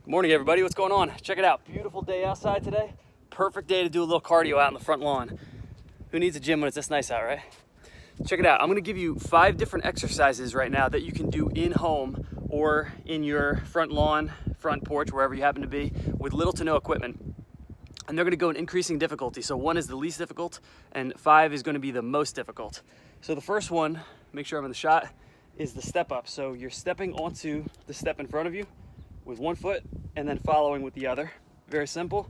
Good morning, everybody. What's going on? Check it out. Beautiful day outside today. Perfect day to do a little cardio out in the front lawn. Who needs a gym when it's this nice out, right? Check it out. I'm going to give you 5 different exercises right now that you can do in home or in your front lawn, front porch, wherever you happen to be, with little to no equipment. And they're going to go in increasing difficulty. So 1 is the least difficult and 5 is going to be the most difficult. So the first one, make sure I'm in the shot, is the step up. So you're stepping onto the step in front of you with 1 foot and then following with the other. Very simple.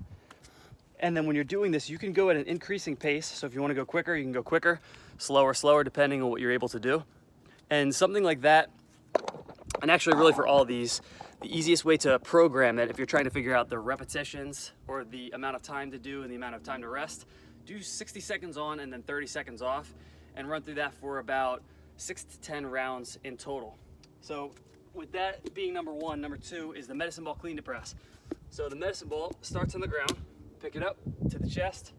And then when you're doing this, you can go at an increasing pace. So if you want to go quicker, you can go quicker, slower, depending on what you're able to do. And something like that, and actually really for all of these, the easiest way to program it, if you're trying to figure out the repetitions or the amount of time to do and the amount of time to rest, do 60 seconds on and then 30 seconds off and run through that for about 6 to 10 rounds in total. So with that being number 1, number 2 is the medicine ball clean to press. So the medicine ball starts on the ground, pick it up to the chest,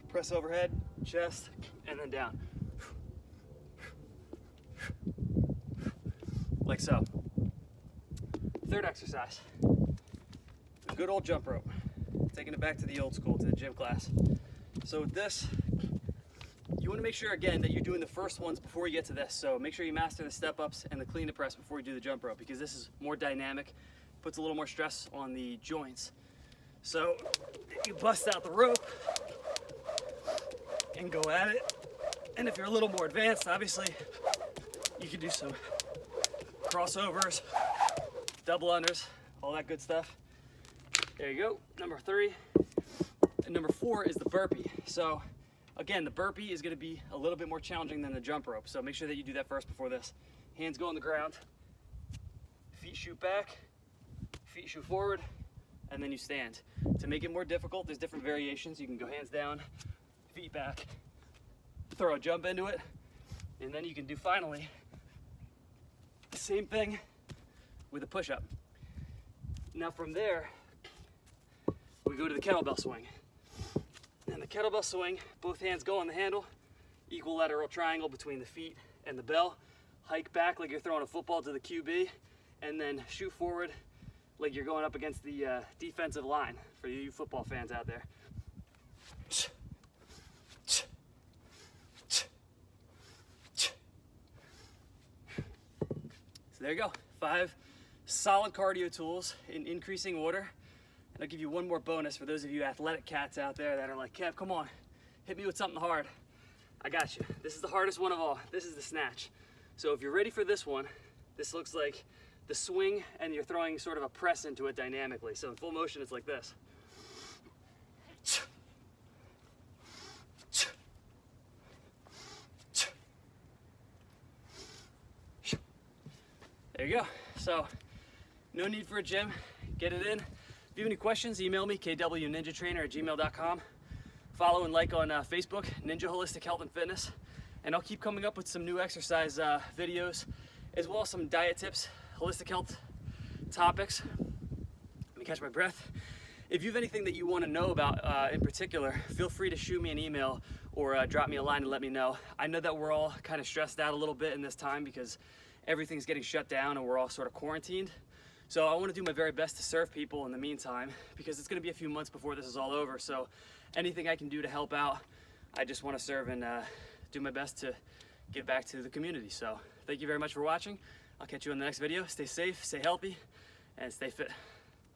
press overhead, chest, and then down. Like so. Third exercise, the good old jump rope. Taking it back to the old school, to the gym class. So with this, you want to make sure again that you're doing the first ones before you get to this. So make sure you master the step ups and the clean to press before you do the jump rope, because this is more dynamic, puts a little more stress on the joints. So you bust out the rope and go at it. And if you're a little more advanced, obviously, you can do some crossovers, double unders, all that good stuff. There you go, number 3. And number 4 is the burpee. So again, the burpee is gonna be a little bit more challenging than the jump rope. So make sure that you do that first before this. Hands go on the ground, feet shoot back, feet shoot forward, and then you stand. To make it more difficult, there's different variations. You can go hands down, feet back, throw a jump into it, and then you can do finally the same thing with a push-up. Now from there, we go to the kettlebell swing. And the kettlebell swing, both hands go on the handle, equal lateral triangle between the feet and the bell, hike back like you're throwing a football to the QB, and then shoot forward like you're going up against the defensive line for you football fans out there. So there you go, 5 solid cardio tools in increasing order. And I'll give you one more bonus for those of you athletic cats out there that are like, Kev, come on, hit me with something hard. I got you. This is the hardest one of all. This is the snatch. So if you're ready for this one, this looks like the swing and you're throwing sort of a press into it dynamically. So in full motion, it's like this. There you go. So no need for a gym, get it in. If you have any questions, email me, kwninjatrainer@gmail.com. Follow and like on Facebook, Ninja Holistic Health and Fitness. And I'll keep coming up with some new exercise videos, as well as some diet tips, holistic health topics. Let me catch my breath. If you have anything that you want to know about in particular, feel free to shoot me an email or drop me a line and let me know. I know that we're all kind of stressed out a little bit in this time because everything's getting shut down and we're all sort of quarantined. So I want to do my very best to serve people in the meantime, because it's going to be a few months before this is all over. So anything I can do to help out, I just want to serve and do my best to give back to the community. So thank you very much for watching. I'll catch you in the next video. Stay safe, stay healthy, and stay fit.